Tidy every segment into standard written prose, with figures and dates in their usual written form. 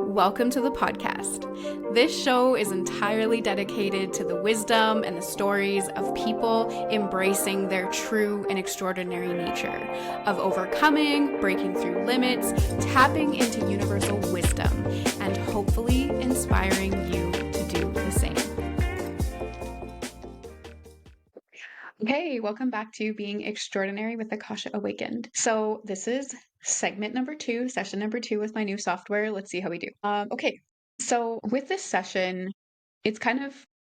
Welcome to the podcast. This show is entirely dedicated to the wisdom and the stories of people embracing their true and extraordinary nature, of overcoming, breaking through limits, tapping into universal wisdom, and hopefully inspiring you to do the same. Okay, welcome back to Being Extraordinary with Akasha Awakened. So this is segment number 2, session number 2 with my new software. Let's see how we do. Okay, so with this session, it's kind of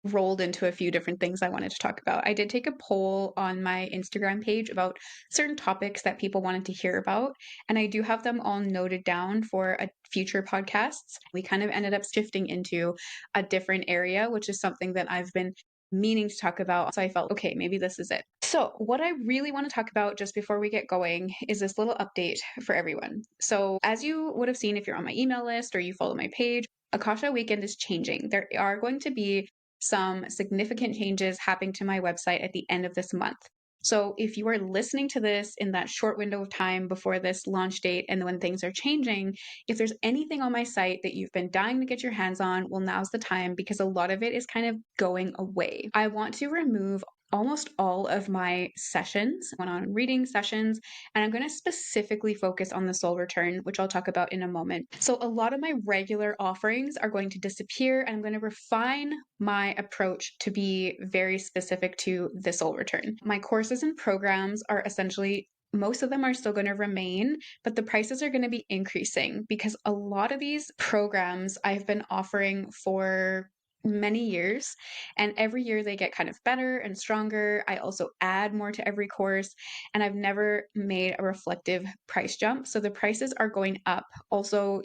rolled into a few different things I wanted to talk about. I did take a poll on my Instagram page about certain topics that people wanted to hear about, and I do have them all noted down for a future podcasts. We kind of ended up shifting into a different area, which is something that I've been meaning to talk about. So I felt, okay, maybe this is it. So what I really want to talk about just before we get going is this little update for everyone. So as you would have seen if you're on my email list or you follow my page, Akasha Awakened is changing. There are going to be some significant changes happening to my website at the end of this month. So if you are listening to this in that short window of time before this launch date and when things are changing, if there's anything on my site that you've been dying to get your hands on, well, now's the time because a lot of it is kind of going away. I want to remove almost all of my sessions, one-on-one reading sessions, and I'm going to specifically focus on the soul return, which I'll talk about in a moment. So a lot of my regular offerings are going to disappear, and I'm going to refine my approach to be very specific to the soul return. My courses and programs are essentially most of them are still going to remain, but the prices are going to be increasing because a lot of these programs I've been offering for many years, and every year they get kind of better and stronger. I also add more to every course, and I've never made a reflective price jump. So the prices are going up. Also,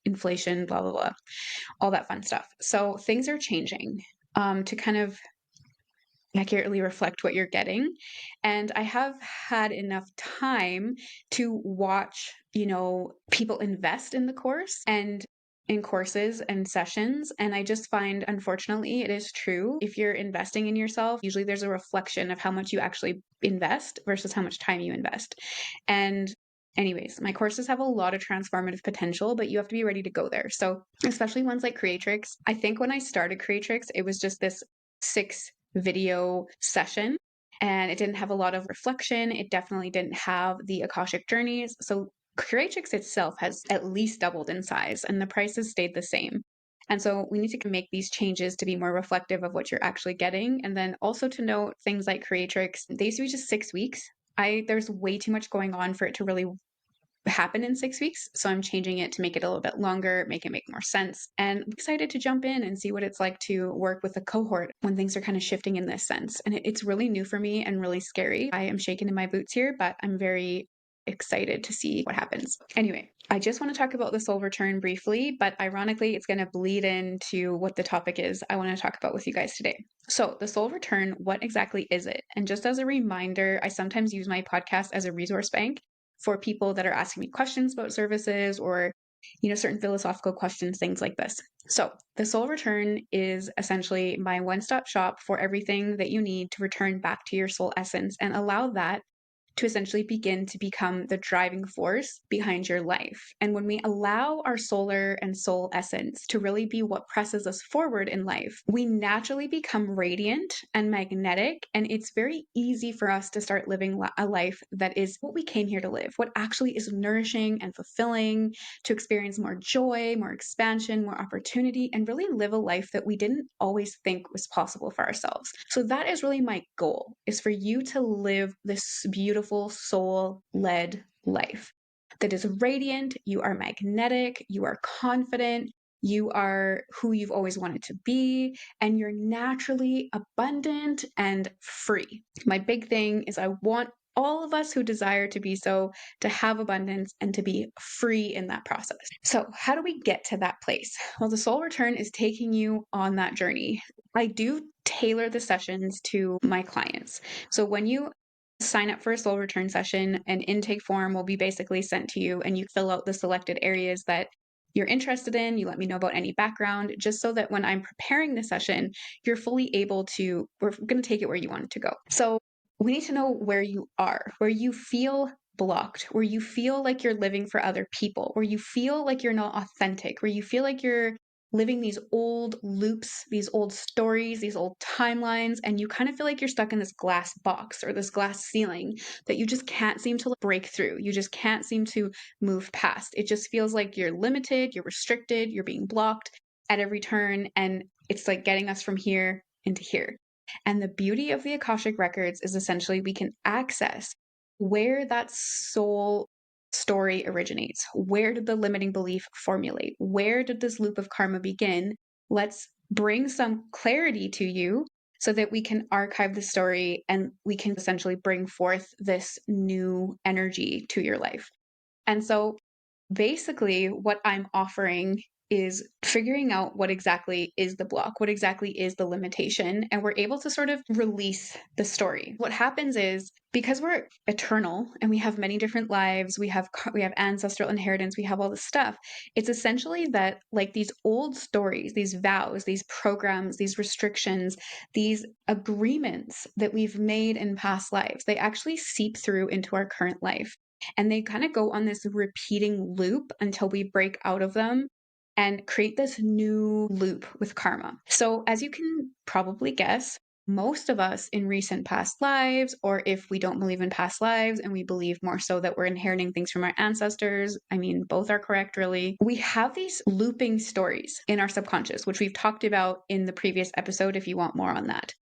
inflation, blah, blah, blah, all that fun stuff. So things are changing to kind of accurately reflect what you're getting. And I have had enough time to watch, people invest in the course and in courses and sessions. And I just find, unfortunately, it is true. If you're investing in yourself, usually there's a reflection of how much you actually invest versus how much time you invest. And anyways, my courses have a lot of transformative potential, but you have to be ready to go there. So especially ones like Creatrix, I think when I started Creatrix, it was just this 6 video session and it didn't have a lot of reflection. It definitely didn't have the Akashic journeys. So Creatrix itself has at least doubled in size and the prices stayed the same. And so we need to make these changes to be more reflective of what you're actually getting. And then also to note things like Creatrix, they used to be just 6 weeks. There's way too much going on for it to really happen in 6 weeks. So I'm changing it to make it a little bit longer, make it make more sense. And I'm excited to jump in and see what it's like to work with a cohort when things are kind of shifting in this sense. And it's really new for me and really scary. I am shaking in my boots here, but I'm very excited to see what happens. Anyway, I just want to talk about the soul return briefly, but ironically, it's going to bleed into what the topic is I want to talk about with you guys today. So the soul return, what exactly is it? And just as a reminder, I sometimes use my podcast as a resource bank for people that are asking me questions about services or, certain philosophical questions, things like this. So the soul return is essentially my one-stop shop for everything that you need to return back to your soul essence and allow that to essentially begin to become the driving force behind your life. And when we allow our solar and soul essence to really be what presses us forward in life, we naturally become radiant and magnetic. And it's very easy for us to start living a life that is what we came here to live, what actually is nourishing and fulfilling, to experience more joy, more expansion, more opportunity, and really live a life that we didn't always think was possible for ourselves. So that is really my goal, is for you to live this beautiful soul-led life that is radiant. You are magnetic, you are confident, you are who you've always wanted to be, and you're naturally abundant and free. My big thing is I want all of us who desire to be so to have abundance and to be free in that process. So how do we get to that place? Well, the soul return is taking you on that journey. I do tailor the sessions to my clients. So when you sign up for a soul return session, an intake form will be basically sent to you and you fill out the selected areas that you're interested in. You let me know about any background, just so that when I'm preparing the session, you're fully able to, we're going to take it where you want it to go. So we need to know where you are, where you feel blocked, where you feel like you're living for other people, where you feel like you're not authentic, where you feel like you're living these old loops, these old stories, these old timelines, and you kind of feel like you're stuck in this glass box or this glass ceiling that you just can't seem to break through. You just can't seem to move past. It just feels like you're limited, you're restricted, you're being blocked at every turn, and it's like getting us from here into here. And the beauty of the Akashic records is essentially we can access where that soul story originates. Where did the limiting belief formulate? Where did this loop of karma begin? Let's bring some clarity to you so that we can archive the story and we can essentially bring forth this new energy to your life. And so basically, what I'm offering is figuring out what exactly is the block, what exactly is the limitation, and we're able to sort of release the story. What happens is because we're eternal and we have many different lives, we have ancestral inheritance, we have all this stuff. It's essentially that like these old stories, these vows, these programs, these restrictions, these agreements that we've made in past lives, they actually seep through into our current life. And they kind of go on this repeating loop until we break out of them and create this new loop with karma. So, as you can probably guess, most of us in recent past lives, or if we don't believe in past lives and we believe more so that we're inheriting things from our ancestors, I mean, both are correct, really. We have these looping stories in our subconscious, which we've talked about in the previous episode if you want more on that.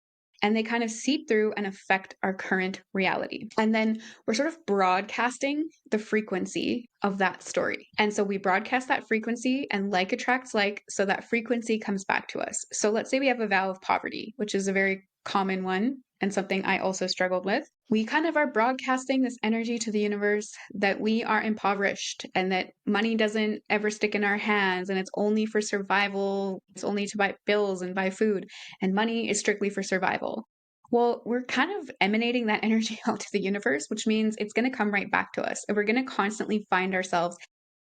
And they kind of seep through and affect our current reality. And then we're sort of broadcasting the frequency of that story. And so we broadcast that frequency, and like attracts like, so that frequency comes back to us. So let's say we have a vow of poverty, which is a very common one and something I also struggled with. We kind of are broadcasting this energy to the universe that we are impoverished and that money doesn't ever stick in our hands and it's only for survival. It's only to buy bills and buy food, and money is strictly for survival. Well, we're kind of emanating that energy out to the universe, which means it's going to come right back to us. And we're going to constantly find ourselves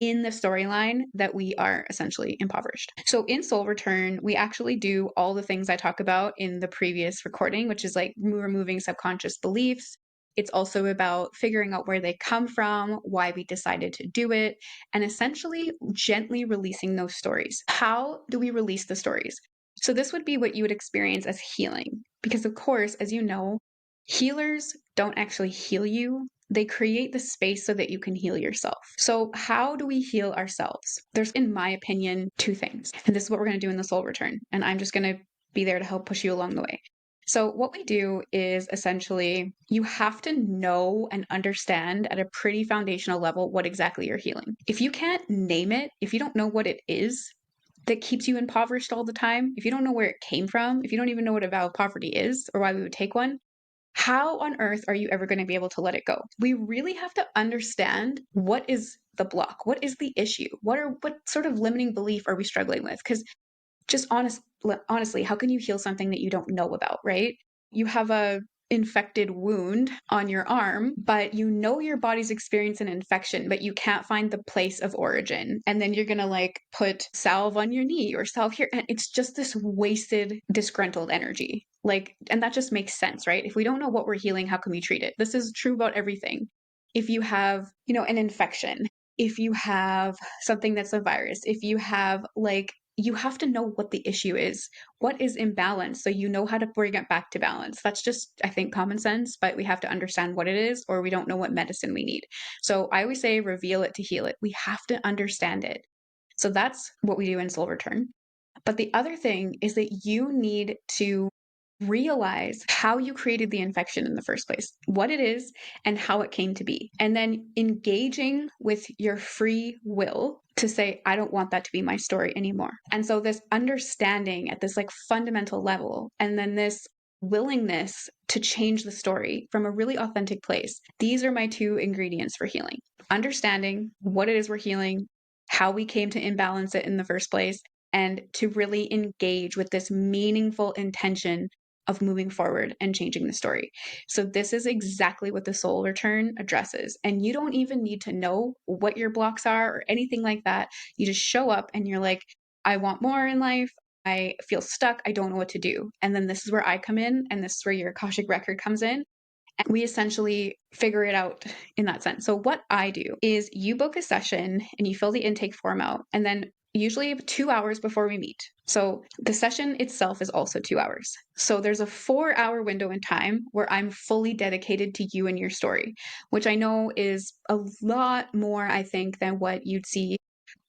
in the storyline that we are essentially impoverished. So in Soul Return, we actually do all the things I talk about in the previous recording, which is like removing subconscious beliefs. It's also about figuring out where they come from, why we decided to do it, and essentially gently releasing those stories. How do we release the stories? So this would be what you would experience as healing. Because of course, as you know, healers don't actually heal you. They create the space so that you can heal yourself. So how do we heal ourselves? There's, in my opinion, two things. And this is what we're going to do in the Soul Return. And I'm just going to be there to help push you along the way. So what we do is essentially you have to know and understand at a pretty foundational level what exactly you're healing. If you can't name it, if you don't know what it is that keeps you impoverished all the time, if you don't know where it came from, if you don't even know what a vow of poverty is or why we would take one, how on earth are you ever going to be able to let it go? We really have to understand what is the block, what is the issue, what sort of limiting belief are we struggling with? Because just honestly, how can you heal something that you don't know about, right? You have a infected wound on your arm, but you know your body's experiencing an infection, but you can't find the place of origin. And then you're going to like put salve on your knee or salve here. And it's just this wasted, disgruntled energy. Like, and that just makes sense, right? If we don't know what we're healing, how can we treat it? This is true about everything. If you have, an infection, if you have something that's a virus, if you have like, you have to know what the issue is. What is imbalanced so you know how to bring it back to balance. That's just, I think, common sense, but we have to understand what it is or we don't know what medicine we need. So I always say reveal it to heal it. We have to understand it. So that's what we do in Soul Return. But the other thing is that you need to realize how you created the infection in the first place, what it is, and how it came to be. And then engaging with your free will to say, I don't want that to be my story anymore. And so this understanding at this like fundamental level, and then this willingness to change the story from a really authentic place. These are my two ingredients for healing. Understanding what it is we're healing, how we came to imbalance it in the first place, and to really engage with this meaningful intention of moving forward and changing the story. So this is exactly what the Soul Return addresses. And you don't even need to know what your blocks are or anything like that. You just show up and you're like, I want more in life. I feel stuck. I don't know what to do. And then this is where I come in, and this is where your Akashic record comes in. we essentially figure it out in that sense. So what I do is you book a session and you fill the intake form out, and then usually 2 hours before we meet. So the session itself is also 2 hours. So there's a 4-hour window in time where I'm fully dedicated to you and your story, which I know is a lot more, I think, than what you'd see.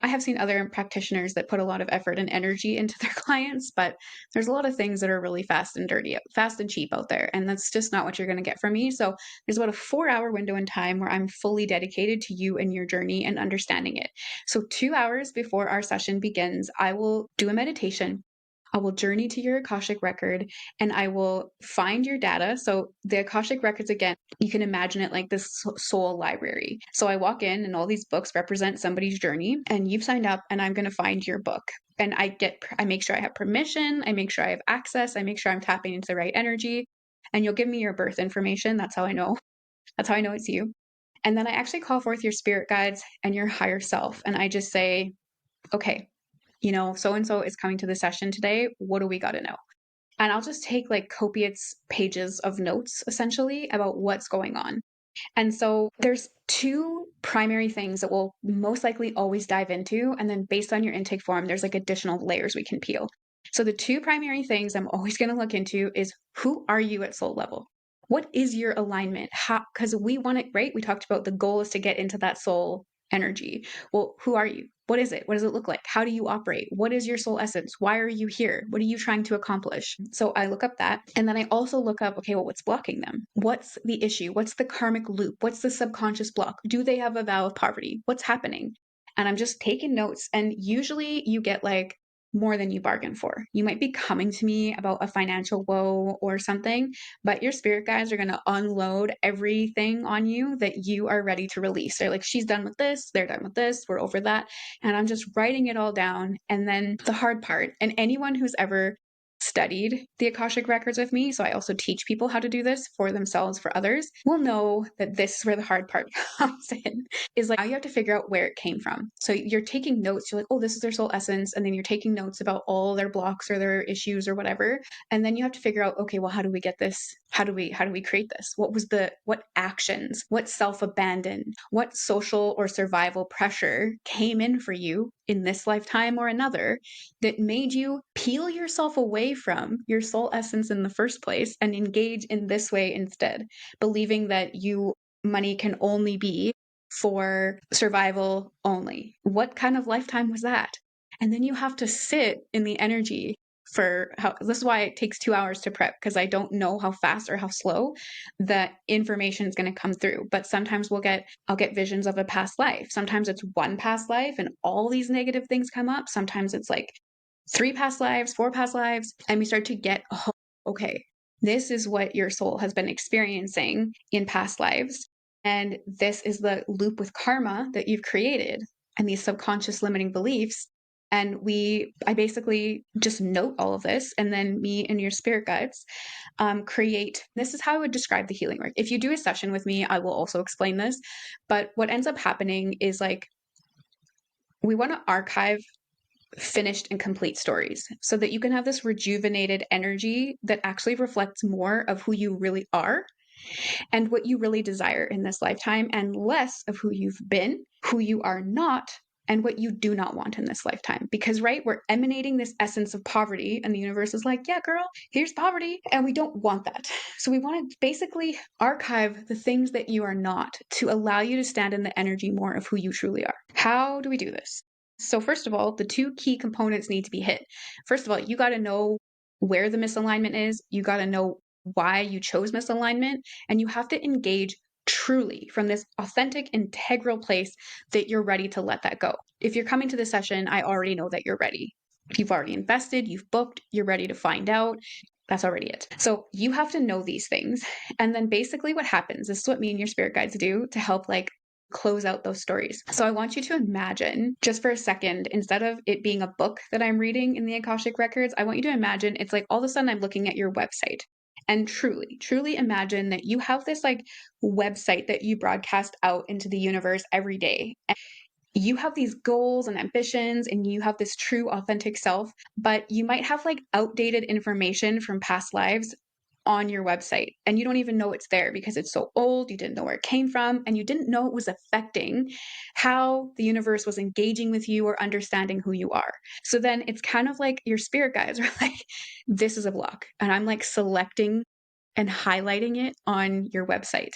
I have seen other practitioners that put a lot of effort and energy into their clients, but there's a lot of things that are really fast and dirty, fast and cheap out there. And that's just not what you're going to get from me. So there's about a 4-hour window in time where I'm fully dedicated to you and your journey and understanding it. So 2 hours before our session begins, I will do a meditation. I will journey to your Akashic record and I will find your data. So, the Akashic records, again, you can imagine it like this soul library. So, I walk in and all these books represent somebody's journey, and you've signed up, and I'm going to find your book. And I make sure I have permission, I make sure I have access, I make sure I'm tapping into the right energy, and you'll give me your birth information. That's how I know. That's how I know it's you. And then I actually call forth your spirit guides and your higher self. And I just say, okay, so and so is coming to the session today. What do we got to know? And I'll just take like copious pages of notes essentially about what's going on. And so there's two primary things that we'll most likely always dive into. And then based on your intake form, there's like additional layers we can peel. So the two primary things I'm always going to look into is, who are you at soul level? What is your alignment? How, because we want it, right? We talked about the goal is to get into that soul energy. Well, who are you? What is it? What does it look like? How do you operate? What is your soul essence? Why are you here? What are you trying to accomplish? So I look up that. And then I also look up, okay, well, what's blocking them? What's the issue? What's the karmic loop? What's the subconscious block? Do they have a vow of poverty? What's happening? And I'm just taking notes. And usually you get like more than you bargain for. You might be coming to me about a financial woe or something, but your spirit guides are going to unload everything on you that you are ready to release. They're like, she's done with this, they're done with this, we're over that. And I'm just writing it all down. And then the hard part, and anyone who's ever studied the Akashic records with me, so I also teach people how to do this for themselves, for others, will know that this is where the hard part comes in. Is like, now you have to figure out where it came from. So you're taking notes, you're like, oh, this is their soul essence, and then you're taking notes about all their blocks or their issues or whatever. And then you have to figure out, okay, well, how do we get this? How do we create this? What actions, what self-abandon, what social or survival pressure came in for you in this lifetime or another that made you peel yourself away from your soul essence in the first place and engage in this way instead, believing that money can only be for survival only. What kind of lifetime was that? And then you have to sit in the energy this is why it takes 2 hours to prep, because I don't know how fast or how slow that information is going to come through. But sometimes I'll get visions of a past life. Sometimes it's one past life and all these negative things come up. Sometimes it's like 3 past lives, 4 past lives, and we start to get, oh, okay, this is what your soul has been experiencing in past lives. And this is the loop with karma that you've created and these subconscious limiting beliefs. And I basically just note all of this. And then me and your spirit guides this is how I would describe the healing work. If you do a session with me, I will also explain this. But what ends up happening is like, we want to archive finished and complete stories so that you can have this rejuvenated energy that actually reflects more of who you really are and what you really desire in this lifetime, and less of who you've been, who you are not, and what you do not want in this lifetime. Because, right, we're emanating this essence of poverty, and the universe is like, yeah, girl, here's poverty. And we don't want that. So we want to basically archive the things that you are not to allow you to stand in the energy more of who you truly are. How do we do this? So first of all, the two key components need to be hit. First of all, you got to know where the misalignment is. You got to know why you chose misalignment, and you have to engage truly from this authentic, integral place that you're ready to let that go. If you're coming to the session, I already know that you're ready. You've already invested, you've booked, you're ready to find out. That's already it. So you have to know these things. And then basically what happens, this is what me and your spirit guides do to help close out those stories. So I want you to imagine, just for a second, instead of it being a book that I'm reading in the Akashic records, I want you to imagine it's like all of a sudden I'm looking at your website. And truly imagine that you have this website that you broadcast out into the universe every day. And you have these goals and ambitions, and you have this true authentic self, but you might have outdated information from past lives on your website and you don't even know it's there because it's so old, you didn't know where it came from, and you didn't know it was affecting how the universe was engaging with you or understanding who you are. So then it's kind of like your spirit guides are like, this is a block. And I'm like selecting and highlighting it on your website.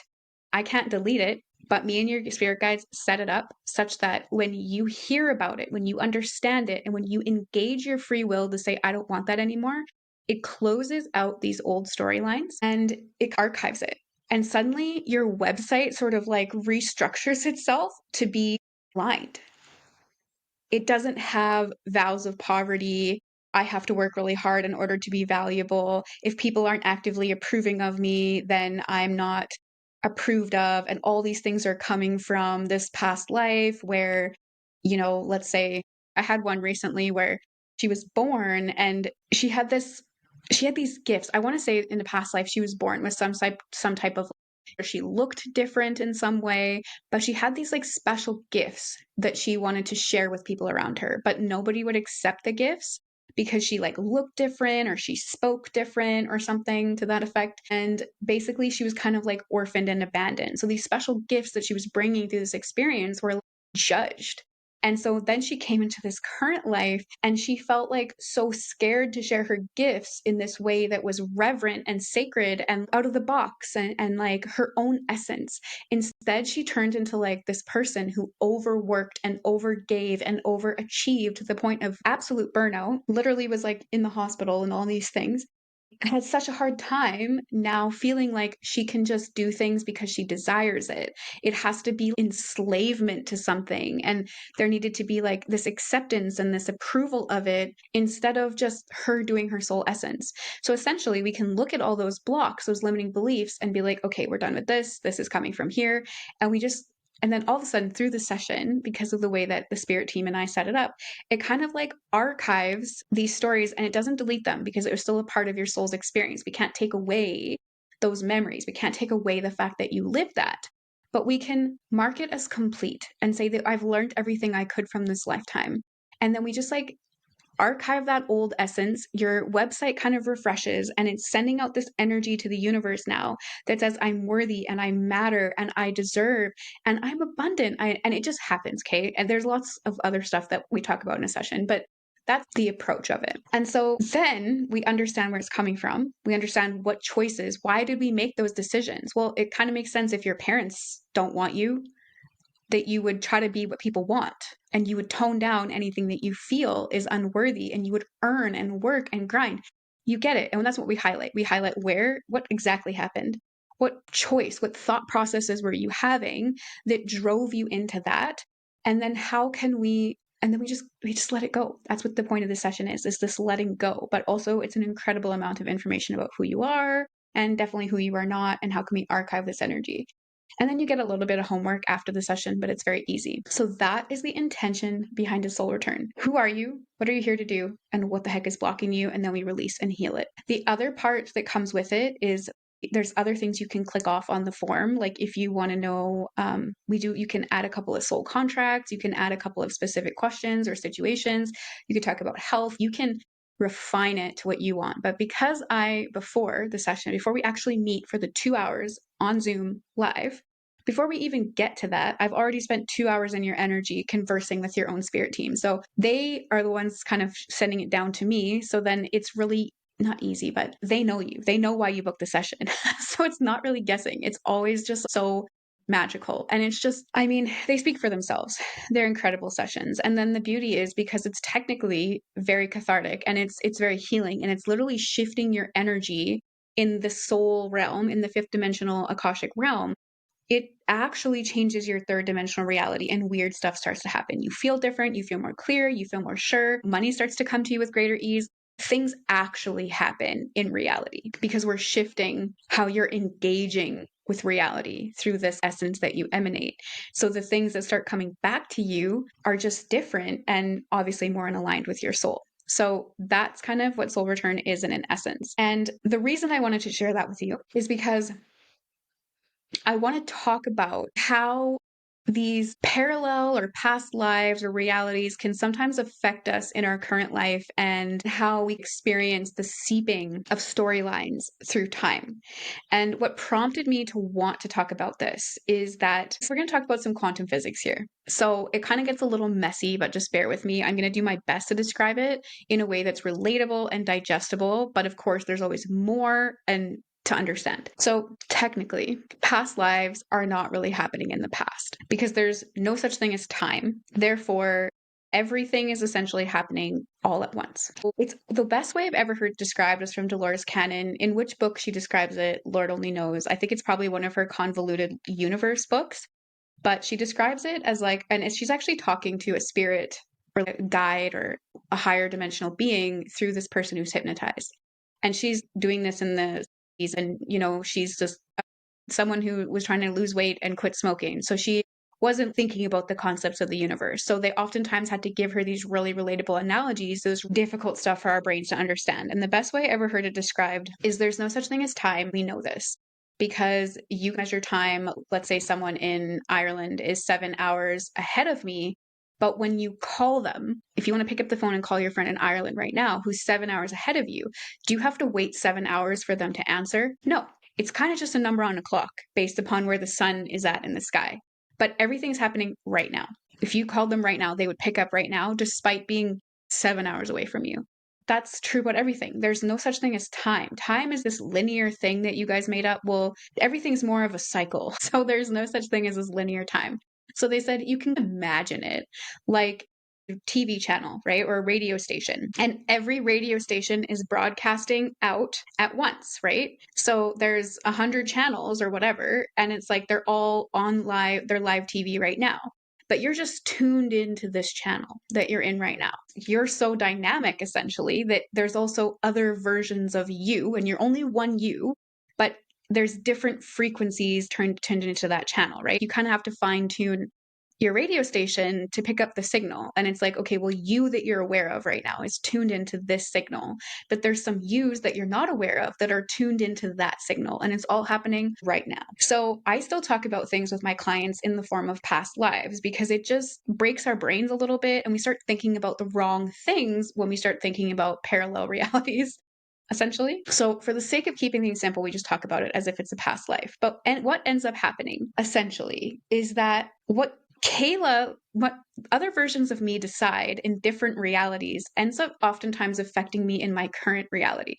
I can't delete it, but me and your spirit guides set it up such that when you hear about it, when you understand it, and when you engage your free will to say, I don't want that anymore, it closes out these old storylines and it archives it. And suddenly your website sort of like restructures itself to be aligned. It doesn't have vows of poverty. I have to work really hard in order to be valuable. If people aren't actively approving of me, then I'm not approved of. And all these things are coming from this past life where, let's say I had one recently where she was born and she had these gifts. I want to say in the past life she was born with some type of, she looked different in some way, but she had these like special gifts that she wanted to share with people around her, but nobody would accept the gifts because she like looked different or she spoke different or something to that effect. And basically she was kind of like orphaned and abandoned. So these special gifts that she was bringing through this experience were judged. And so then she came into this current life and she felt like so scared to share her gifts in this way that was reverent and sacred and out of the box and like her own essence. Instead, she turned into like this person who overworked and overgave and overachieved to the point of absolute burnout, literally was like in the hospital and all these things. Had such a hard time now feeling like she can just do things because she desires it. It has to be enslavement to something. And there needed to be like this acceptance and this approval of it instead of just her doing her soul essence. So essentially, we can look at all those blocks, those limiting beliefs, and be like, okay, we're done with this. This is coming from here. And then all of a sudden through the session, because of the way that the spirit team and I set it up, it kind of like archives these stories and it doesn't delete them because it was still a part of your soul's experience. We can't take away those memories. We can't take away the fact that you lived that, but we can mark it as complete and say that I've learned everything I could from this lifetime. And then we just like archive that old essence. Your website kind of refreshes and it's sending out this energy to the universe now that says, I'm worthy and I matter and I deserve and I'm abundant. And it just happens, Kate. And there's lots of other stuff that we talk about in a session, but that's the approach of it. And so then we understand where it's coming from. We understand what choices, why did we make those decisions? Well, it kind of makes sense if your parents don't want you, that you would try to be what people want and you would tone down anything that you feel is unworthy and you would earn and work and grind. You get it. And that's what we highlight. We highlight what exactly happened, what choice, what thought processes were you having that drove you into that? And then and then we just let it go. That's what the point of this session is this letting go. But also it's an incredible amount of information about who you are and definitely who you are not and how can we archive this energy. And then you get a little bit of homework after the session, but it's very easy. So that is the intention behind a soul return. Who are you? What are you here to do? And what the heck is blocking you? And then we release and heal it. The other part that comes with it is there's other things you can click off on the form. Like if you want to know, you can add a couple of soul contracts. You can add a couple of specific questions or situations. You can talk about health. You can refine it to what you want. But because before the session, before we actually meet for the 2 hours on Zoom live, before we even get to that, I've already spent 2 hours in your energy conversing with your own spirit team. So they are the ones kind of sending it down to me. So then it's really not easy, but they know you. They know why you booked the session. So it's not really guessing. It's always just so magical. And it's just, I mean, they speak for themselves. They're incredible sessions. And then the beauty is because it's technically very cathartic and it's very healing and it's literally shifting your energy in the soul realm, in the fifth dimensional Akashic realm. It actually changes your third dimensional reality and weird stuff starts to happen. You feel different, you feel more clear, you feel more sure, money starts to come to you with greater ease. Things actually happen in reality because we're shifting how you're engaging with reality through this essence that you emanate. So the things that start coming back to you are just different and obviously more in aligned with your soul. So that's kind of what soul return is in an essence. And the reason I wanted to share that with you is because I want to talk about how these parallel or past lives or realities can sometimes affect us in our current life and how we experience the seeping of storylines through time. And what prompted me to want to talk about this is that we're going to talk about some quantum physics here. So it kind of gets a little messy, but just bear with me. I'm going to do my best to describe it in a way that's relatable and digestible. But of course, there's always more and to understand. So technically, past lives are not really happening in the past because there's no such thing as time. Therefore, everything is essentially happening all at once. It's the best way I've ever heard described is from Dolores Cannon. In which book she describes it, Lord only knows. I think it's probably one of her convoluted universe books, but she describes it as like, and she's actually talking to a spirit or a guide or a higher dimensional being through this person who's hypnotized. And she's doing this in the and she's just someone who was trying to lose weight and quit smoking, so she wasn't thinking about the concepts of the universe. So they oftentimes had to give her these really relatable analogies, those difficult stuff for our brains to understand. And the best way I ever heard it described is there's no such thing as time. We know this because you measure time. Let's say someone in Ireland is 7 hours ahead of me, but when you call them, if you want to pick up the phone and call your friend in Ireland right now who's 7 hours ahead of you, do you have to wait 7 hours for them to answer? No. It's kind of just a number on a clock based upon where the sun is at in the sky. But everything's happening right now. If you called them right now, they would pick up right now, despite being 7 hours away from you. That's true about everything. There's no such thing as time. Time is this linear thing that you guys made up. Well, everything's more of a cycle. So there's no such thing as this linear time. So they said you can imagine it like a TV channel, right? Or a radio station. And every radio station is broadcasting out at once, right? So there's 100 channels or whatever, and it's like they're all on live, they're live TV right now. But you're just tuned into this channel that you're in right now. You're so dynamic, essentially, that there's also other versions of you, and you're only one you, but there's different frequencies tuned into that channel, right? You kind of have to fine tune your radio station to pick up the signal. And it's like, okay, well, you that you're aware of right now is tuned into this signal, but there's some yous that you're not aware of that are tuned into that signal. And it's all happening right now. So I still talk about things with my clients in the form of past lives because it just breaks our brains a little bit. And we start thinking about the wrong things when we start thinking about parallel realities, essentially. So for the sake of keeping things simple, we just talk about it as if it's a past life. And what ends up happening, essentially, is that what other versions of me decide in different realities ends up oftentimes affecting me in my current reality.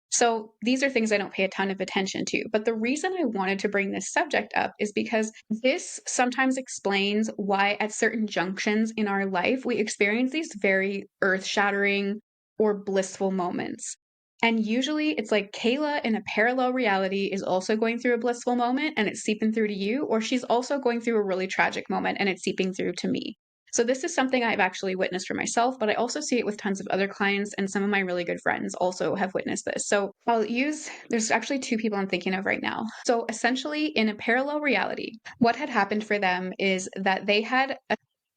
So these are things I don't pay a ton of attention to. But the reason I wanted to bring this subject up is because this sometimes explains why at certain junctions in our life, we experience these very earth-shattering or blissful moments. And usually it's like Kayla in a parallel reality is also going through a blissful moment and it's seeping through to you, or she's also going through a really tragic moment and it's seeping through to me. So this is something I've actually witnessed for myself, but I also see it with tons of other clients, and some of my really good friends also have witnessed this. So there's actually two people I'm thinking of right now. So essentially in a parallel reality, what had happened for them is that they had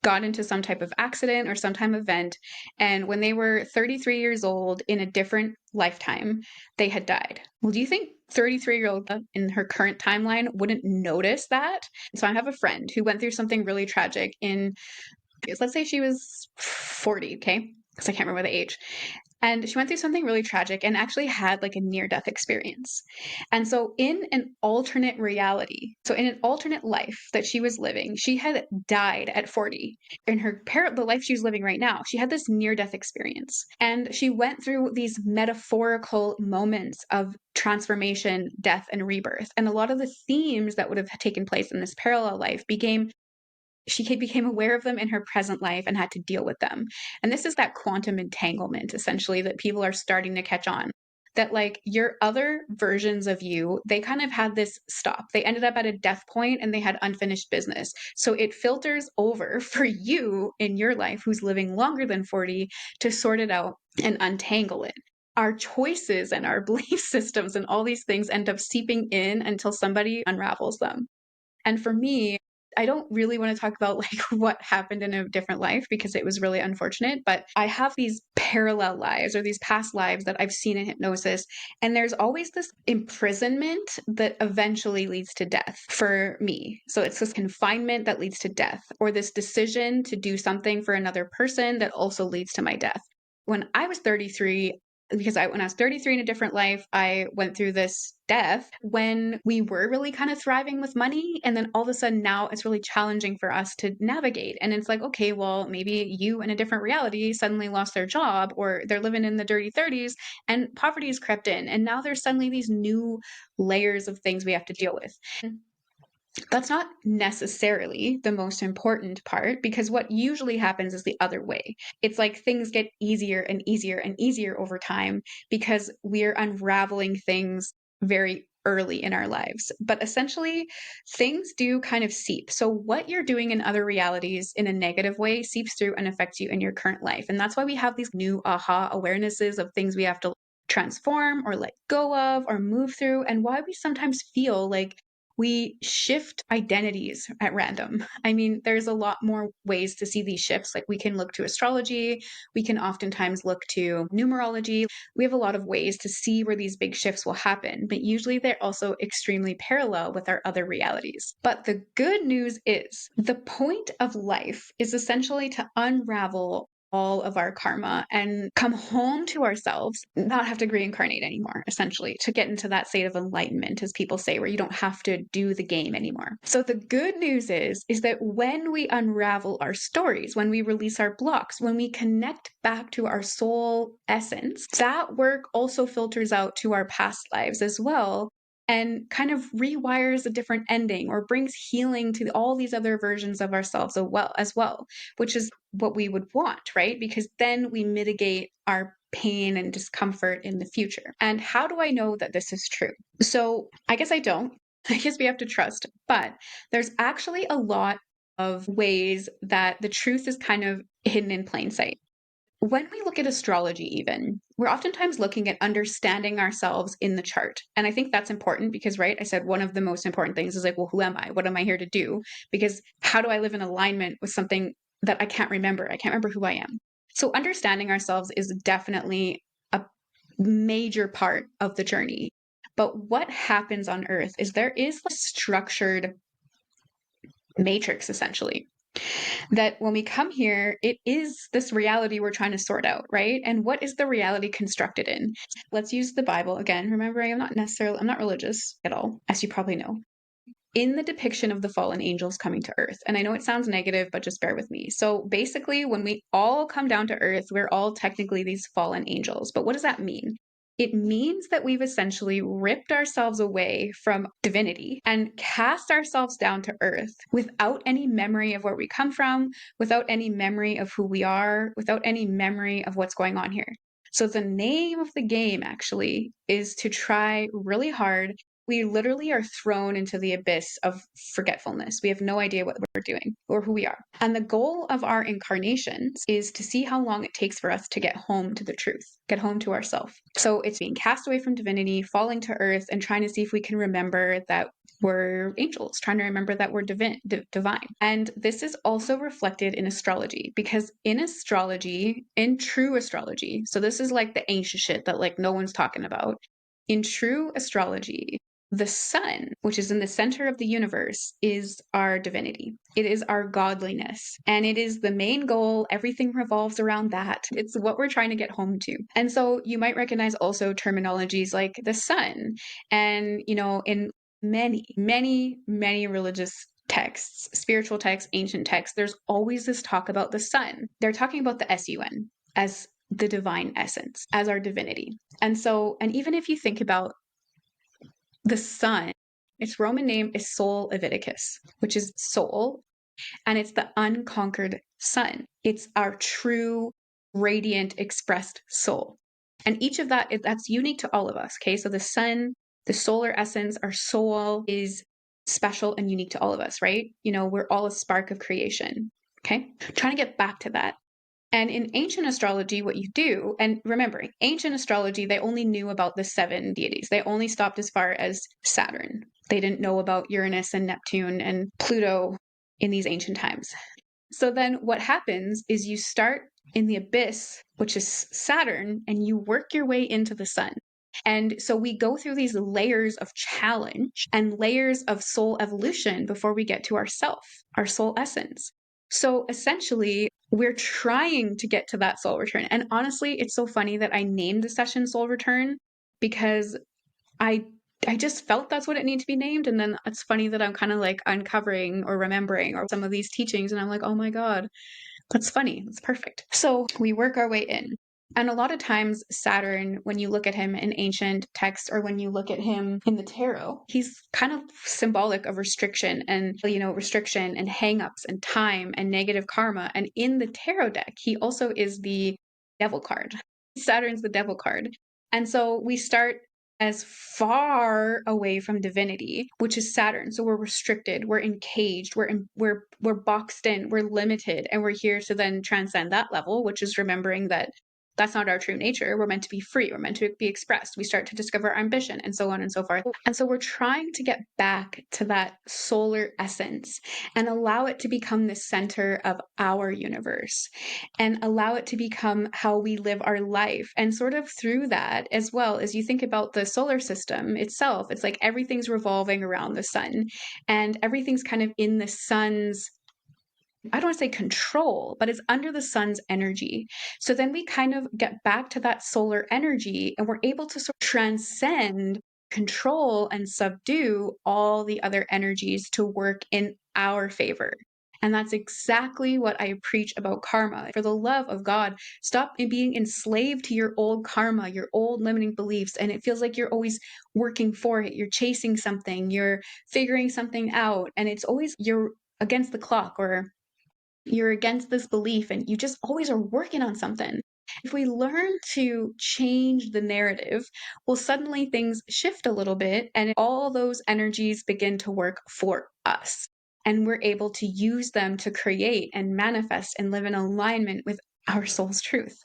got into some type of accident or some type of event. And when they were 33 years old in a different lifetime, they had died. Well, do you think 33-year-old in her current timeline wouldn't notice that? So I have a friend who went through something really tragic let's say she was 40, okay? Because I can't remember the age. And she went through something really tragic and actually had like a near-death experience. And so in an alternate reality, so in an alternate life that she was living, she had died at 40. In the life she was living right now, she had this near-death experience. And she went through these metaphorical moments of transformation, death, and rebirth. And a lot of the themes that would have taken place in this parallel life she became aware of them in her present life and had to deal with them. And this is that quantum entanglement, essentially, that people are starting to catch on. That, like, your other versions of you, they kind of had this stop. They ended up at a death point and they had unfinished business. So it filters over for you in your life, who's living longer than 40, to sort it out and untangle it. Our choices and our belief systems and all these things end up seeping in until somebody unravels them. And for me, I don't really want to talk about like what happened in a different life because it was really unfortunate, but I have these parallel lives or these past lives that I've seen in hypnosis. And there's always this imprisonment that eventually leads to death for me. So it's this confinement that leads to death, or this decision to do something for another person that also leads to my death. When I was 33, because when I was 33 in a different life, I went through this death when we were really kind of thriving with money. And then all of a sudden now it's really challenging for us to navigate. And it's like, okay, well, maybe you in a different reality suddenly lost their job, or they're living in the dirty 30s and poverty has crept in. And now there's suddenly these new layers of things we have to deal with. That's not necessarily the most important part, because what usually happens is the other way. It's like things get easier and easier and easier over time because we're unraveling things very early in our lives. But essentially, things do kind of seep. So, what you're doing in other realities in a negative way seeps through and affects you in your current life. And that's why we have these new aha awarenesses of things we have to transform or let go of or move through, and why we sometimes feel like we shift identities at random. I mean, there's a lot more ways to see these shifts. Like we can look to astrology, we can oftentimes look to numerology. We have a lot of ways to see where these big shifts will happen, but usually they're also extremely parallel with our other realities. But the good news is the point of life is essentially to unravel all of our karma and come home to ourselves, not have to reincarnate anymore, essentially, to get into that state of enlightenment, as people say, where you don't have to do the game anymore. So the good news is that when we unravel our stories, when we release our blocks, when we connect back to our soul essence, that work also filters out to our past lives as well, and kind of rewires a different ending or brings healing to all these other versions of ourselves as well, which is what we would want, right? Because then we mitigate our pain and discomfort in the future. And how do I know that this is true? So I guess I don't. I guess we have to trust. But there's actually a lot of ways that the truth is kind of hidden in plain sight. When we look at astrology, even, we're oftentimes looking at understanding ourselves in the chart. And I think that's important because, right, I said one of the most important things is like, well, who am I? What am I here to do? Because how do I live in alignment with something that I can't remember? I can't remember who I am. So understanding ourselves is definitely a major part of the journey. But what happens on Earth is there is a structured matrix, essentially, that when we come here, it is this reality we're trying to sort out, right? And what is the reality constructed in? Let's use the Bible again. Remember, I'm not religious at all, as you probably know. In the depiction of the fallen angels coming to Earth, and I know it sounds negative, but just bear with me. So basically, when we all come down to Earth, we're all technically these fallen angels. But what does that mean? It means that we've essentially ripped ourselves away from divinity and cast ourselves down to earth without any memory of where we come from, without any memory of who we are, without any memory of what's going on here. So the name of the game actually is to try really hard. We literally are thrown into the abyss of forgetfulness. We have no idea what we're doing or who we are. And the goal of our incarnations is to see how long it takes for us to get home to the truth, get home to ourselves. So it's being cast away from divinity, falling to earth, and trying to see if we can remember that we're angels, trying to remember that we're divine. And this is also reflected in astrology, because in astrology, in true astrology, so this is like the ancient shit that like no one's talking about. In true astrology, the sun, which is in the center of the universe, is our divinity. It is our godliness. And it is the main goal. Everything revolves around that. It's what we're trying to get home to. And so you might recognize also terminologies like the sun. And, you know, in many religious texts, spiritual texts, ancient texts, there's always this talk about the sun. They're talking about the sun as the divine essence, as our divinity. And so, and even if you think about the sun, its Roman name is Sol Leviticus, which is soul, and it's the unconquered sun. It's our true, radiant, expressed soul. And each of that's unique to all of us, okay? So the sun, the solar essence, our soul is special and unique to all of us, right? You know, we're all a spark of creation, okay? Trying to get back to that. And in ancient astrology, what you do, and remember, ancient astrology, they only knew about the 7 deities. They only stopped as far as Saturn. They didn't know about Uranus and Neptune and Pluto in these ancient times. So then what happens is you start in the abyss, which is Saturn, and you work your way into the sun. And so we go through these layers of challenge and layers of soul evolution before we get to our self, our soul essence. So essentially, we're trying to get to that soul return. And honestly, it's so funny that I named the session Soul Return because I I just felt that's what it needed to be named. And then it's funny that I'm kind of like uncovering or remembering or some of these teachings. And I'm like, oh my God, that's funny. That's perfect. So we work our way in. And a lot of times, Saturn, when you look at him in ancient texts or when you look at him in the tarot, he's kind of symbolic of restriction and, restriction and hangups and time and negative karma. And in the tarot deck, he also is the devil card. Saturn's the devil card. And so we start as far away from divinity, which is Saturn. So we're restricted, we're encaged, we're boxed in, we're limited, and we're here to then transcend that level, which is remembering that that's not our true nature. We're meant to be free. We're meant to be expressed. We start to discover our ambition and so on and so forth. And so we're trying to get back to that solar essence and allow it to become the center of our universe and allow it to become how we live our life. And sort of through that, as well as you think about the solar system itself, it's like everything's revolving around the sun and everything's kind of in the sun's, I don't want to say control, but it's under the sun's energy. So then we kind of get back to that solar energy and we're able to sort of transcend, control, and subdue all the other energies to work in our favor. And that's exactly what I preach about karma. For the love of God, stop being enslaved to your old karma, your old limiting beliefs. And it feels like you're always working for it. You're chasing something, you're figuring something out. And it's always you're against the clock or you're against this belief and you just always are working on something. If we learn to change the narrative, well, suddenly things shift a little bit and all those energies begin to work for us. And we're able to use them to create and manifest and live in alignment with our soul's truth.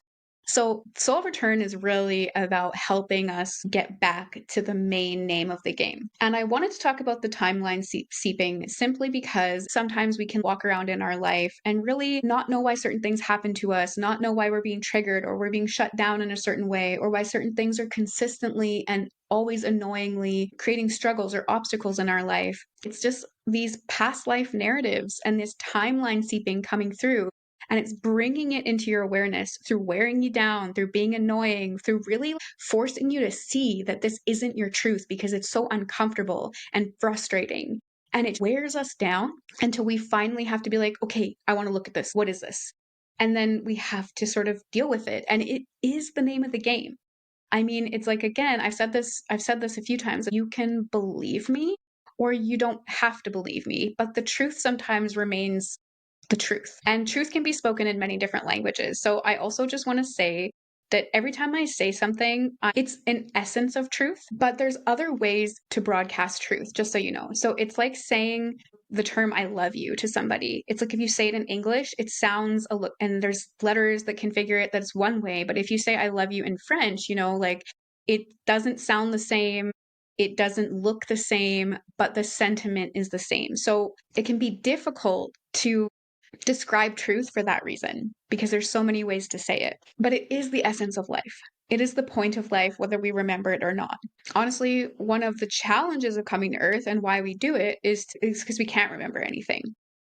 So, Soul Return is really about helping us get back to the main name of the game. And I wanted to talk about the timeline seeping simply because sometimes we can walk around in our life and really not know why certain things happen to us, not know why we're being triggered or we're being shut down in a certain way, or why certain things are consistently and always annoyingly creating struggles or obstacles in our life. It's just these past life narratives and this timeline seeping coming through. And it's bringing it into your awareness through wearing you down, through being annoying, through really forcing you to see that this isn't your truth because it's so uncomfortable and frustrating. And it wears us down until we finally have to be like, okay, I want to look at this. What is this? And then we have to sort of deal with it. And it is the name of the game. I mean, it's like, again, I've said this a few times. You can believe me or you don't have to believe me, but the truth sometimes remains the truth. And truth can be spoken in many different languages. So I also just want to say that every time I say something, it's an essence of truth, but there's other ways to broadcast truth, just so you know. So it's like saying the term I love you to somebody. It's like if you say it in English, it sounds and there's letters that configure it that's one way. But if you say I love you in French, like it doesn't sound the same. It doesn't look the same, but the sentiment is the same. So it can be difficult to describe truth for that reason, because there's so many ways to say it. But it is the essence of life. It is the point of life, whether we remember it or not. Honestly, one of the challenges of coming to Earth and why we do it is because we can't remember anything.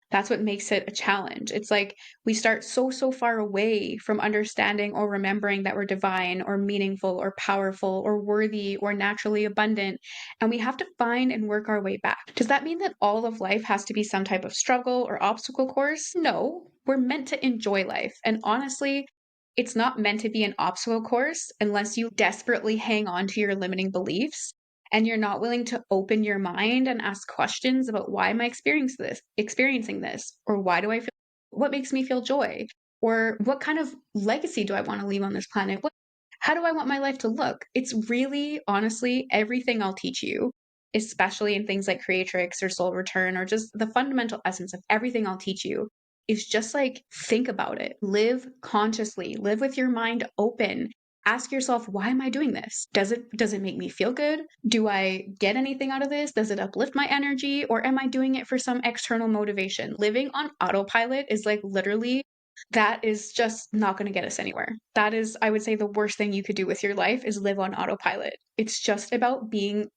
That's what makes it a challenge. It's like we start so far away from understanding or remembering that we're divine or meaningful or powerful or worthy or naturally abundant. And we have to find and work our way back. Does that mean that all of life has to be some type of struggle or obstacle course? No, we're meant to enjoy life. And honestly, it's not meant to be an obstacle course unless you desperately hang on to your limiting beliefs and you're not willing to open your mind and ask questions about why am I experiencing this, or why do I feel, what makes me feel joy, or what kind of legacy do I want to leave on this planet? How do I want my life to look? It's really, honestly, everything I'll teach you, especially in things like creatrix or soul return, or just the fundamental essence of everything I'll teach you is just like, think about it, live consciously, live with your mind open, ask yourself, why am I doing this? Does it make me feel good? Do I get anything out of this? Does it uplift my energy? Or am I doing it for some external motivation? Living on autopilot is like literally, that is just not going to get us anywhere. That is, I would say, the worst thing you could do with your life is live on autopilot. It's just about being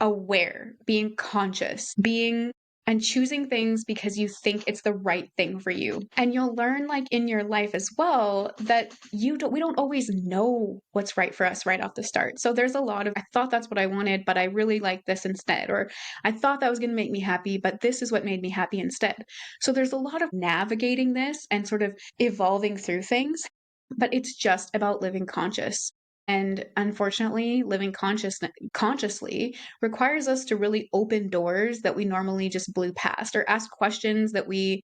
aware, being conscious, being and choosing things because you think it's the right thing for you. And you'll learn, like in your life as well, that we don't always know what's right for us right off the start. So there's a lot of, I thought that's what I wanted, but I really like this instead, or I thought that was going to make me happy, but this is what made me happy instead. So there's a lot of navigating this and sort of evolving through things, but it's just about living conscious. And unfortunately, living consciously requires us to really open doors that we normally just blew past, or ask questions that we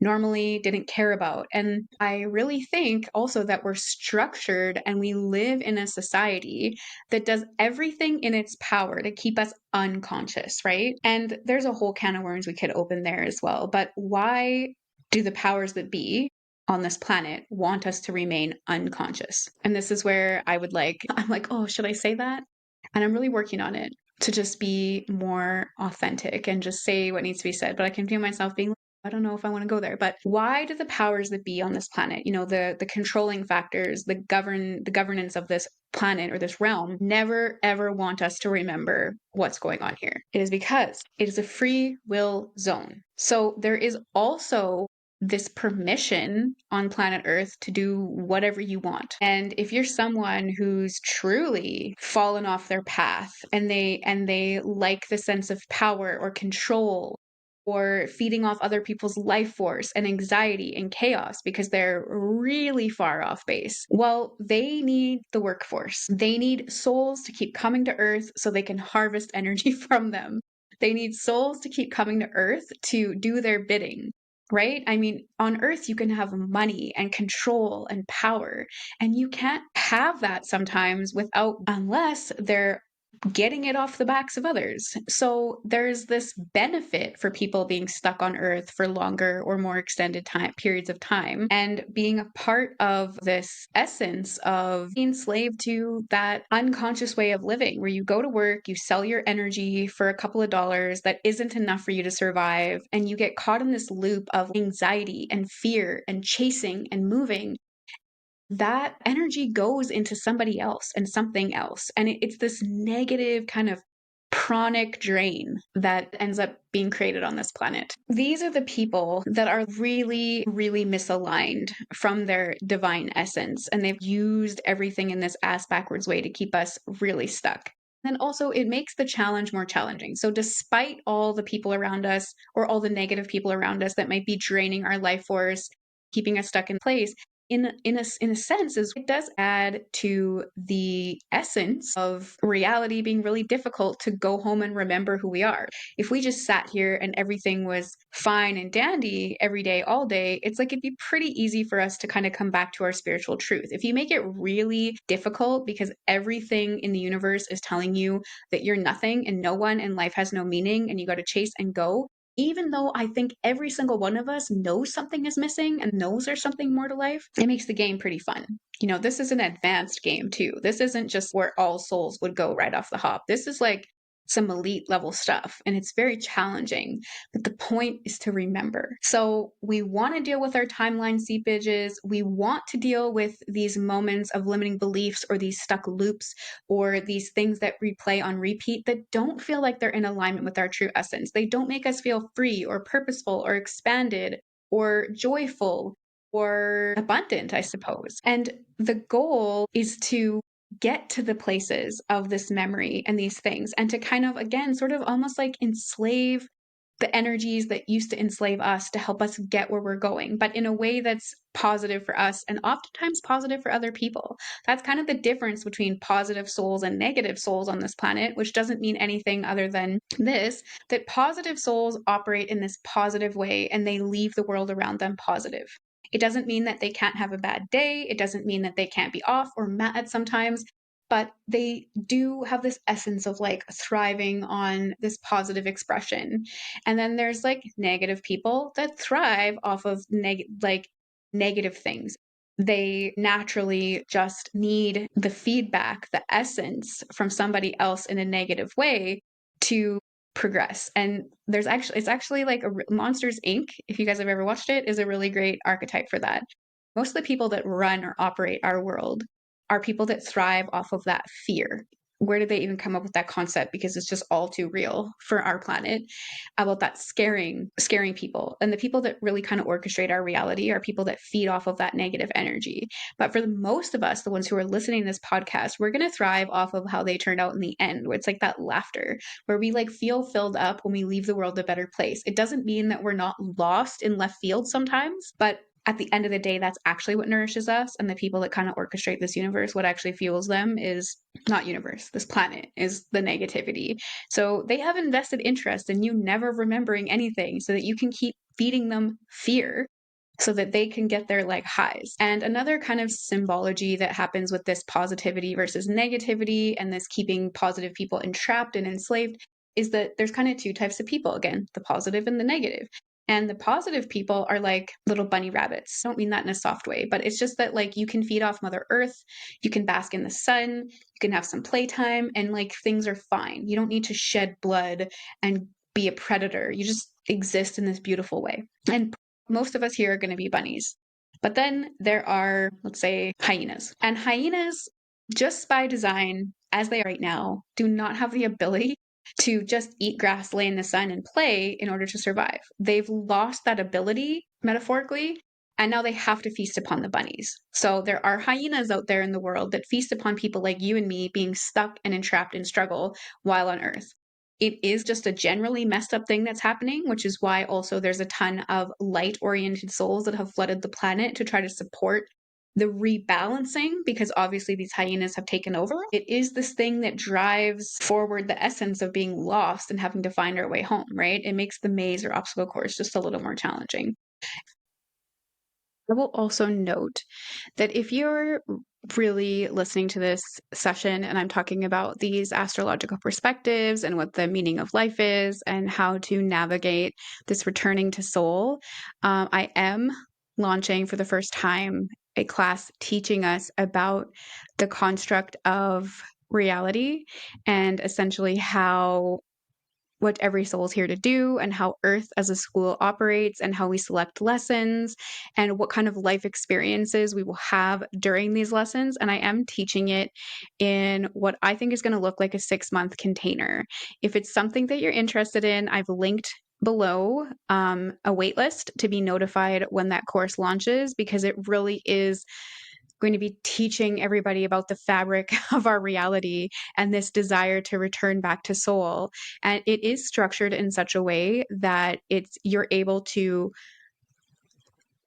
normally didn't care about. And I really think also that we're structured and we live in a society that does everything in its power to keep us unconscious, right? And there's a whole can of worms we could open there as well. But why do the powers that be on this planet want us to remain unconscious? And this is where I'm like, oh, should I say that? And I'm really working on it to just be more authentic and just say what needs to be said. But I can feel myself being, I don't know if I want to go there. But why do the powers that be on this planet, the controlling factors, the governance of this planet or this realm, never ever want us to remember what's going on here? It is because it is a free will zone. So there is also this permission on planet Earth to do whatever you want. And if you're someone who's truly fallen off their path and they like the sense of power or control, or feeding off other people's life force and anxiety and chaos because they're really far off base, well, they need the workforce. They need souls to keep coming to Earth so they can harvest energy from them. They need souls to keep coming to Earth to do their bidding. Right? I mean, on Earth, you can have money and control and power, and you can't have that sometimes unless they're getting it off the backs of others. So there's this benefit for people being stuck on Earth for longer or more extended periods of time, and being a part of this essence of being enslaved to that unconscious way of living where you go to work, you sell your energy for a couple of dollars that isn't enough for you to survive, and you get caught in this loop of anxiety and fear and chasing and moving. That energy goes into somebody else and something else. And it's this negative kind of chronic drain that ends up being created on this planet. These are the people that are really, really misaligned from their divine essence. And they've used everything in this ass backwards way to keep us really stuck. And also, it makes the challenge more challenging. So, despite all the people around us or all the negative people around us that might be draining our life force, keeping us stuck in place, in a sense, is it does add to the essence of reality being really difficult to go home and remember who we are. If we just sat here and everything was fine and dandy every day, all day, it's like it'd be pretty easy for us to kind of come back to our spiritual truth. If you make it really difficult because everything in the universe is telling you that you're nothing and no one and life has no meaning and you got to chase and go, even though I think every single one of us knows something is missing and knows there's something more to life, it makes the game pretty fun. This is an advanced game too. This isn't just where all souls would go right off the hop. This is like some elite level stuff, and it's very challenging. But the point is to remember. So we want to deal with our timeline seepages. We want to deal with these moments of limiting beliefs or these stuck loops or these things that replay on repeat that don't feel like they're in alignment with our true essence. They don't make us feel free or purposeful or expanded or joyful or abundant, I suppose. And the goal is to get to the places of this memory and these things, and to kind of, again, sort of almost like enslave the energies that used to enslave us to help us get where we're going, but in a way that's positive for us and oftentimes positive for other people. That's kind of the difference between positive souls and negative souls on this planet, which doesn't mean anything other than this, that positive souls operate in this positive way and they leave the world around them positive. It doesn't mean that they can't have a bad day. It doesn't mean that they can't be off or mad sometimes, but they do have this essence of like thriving on this positive expression. And then there's like negative people that thrive off of negative things. they naturally just need the feedback, the essence from somebody else in a negative way to progress. And it's actually like Monsters Inc., if you guys have ever watched it, is a really great archetype for that. Most of the people that run or operate our world are people that thrive off of that fear. Where did they even come up with that concept? Because it's just all too real for our planet, about that scaring people. And the people that really kind of orchestrate our reality are people that feed off of that negative energy. But for the most of us, the ones who are listening to this podcast, we're going to thrive off of how they turned out in the end, where it's like that laughter, where we like feel filled up when we leave the world a better place. It doesn't mean that we're not lost in left field sometimes, but at the end of the day, that's actually what nourishes us. And the people that kind of orchestrate this universe, what actually fuels them is not universe, this planet is the negativity. So they have invested interest in you never remembering anything so that you can keep feeding them fear so that they can get their like highs. And another kind of symbology that happens with this positivity versus negativity and this keeping positive people entrapped and enslaved is that there's kind of two types of people, again, the positive and the negative. And the positive people are like little bunny rabbits. I don't mean that in a soft way, but it's just that like you can feed off Mother Earth, you can bask in the sun, you can have some playtime, and like things are fine. You don't need to shed blood and be a predator. You just exist in this beautiful way. And most of us here are going to be bunnies. But then there are, let's say, hyenas. And hyenas, just by design, as they are right now, do not have the ability to just eat grass, lay in the sun, and play in order to survive. They've lost that ability, metaphorically, and now they have to feast upon the bunnies. So there are hyenas out there in the world that feast upon people like you and me being stuck and entrapped in struggle while on Earth. It is just a generally messed up thing that's happening, which is why also there's a ton of light-oriented souls that have flooded the planet to try to support the rebalancing, because obviously these hyenas have taken over. It is this thing that drives forward the essence of being lost and having to find our way home, right? It makes the maze or obstacle course just a little more challenging. I will also note that if you're really listening to this session and I'm talking about these astrological perspectives and what the meaning of life is and how to navigate this returning to soul, I am launching for the first time a class teaching us about the construct of reality and essentially how what every soul is here to do and how Earth as a school operates and how we select lessons and what kind of life experiences we will have during these lessons. And I am teaching it in what I think is going to look like a 6-month container. If it's something that you're interested in, I've linked below a wait list to be notified when that course launches, because it really is going to be teaching everybody about the fabric of our reality and this desire to return back to soul. And it is structured in such a way that you're able to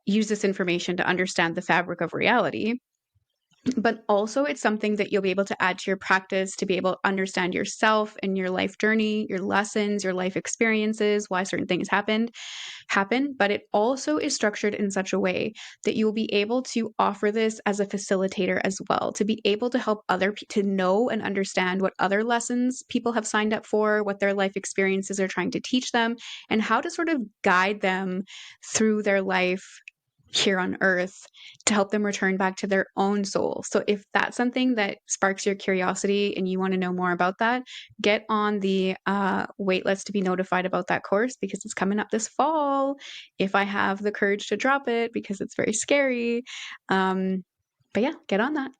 use this information to understand the fabric of reality. But also it's something that you'll be able to add to your practice to be able to understand yourself and your life journey, your lessons, your life experiences, why certain things happen, but it also is structured in such a way that you'll be able to offer this as a facilitator as well, to be able to help to know and understand what other lessons people have signed up for, what their life experiences are trying to teach them, and how to sort of guide them through their life here on Earth to help them return back to their own soul. So if that's something that sparks your curiosity and you want to know more about that, get on the wait list to be notified about that course, because it's coming up this fall if I have the courage to drop it, because it's very scary. But yeah, get on that.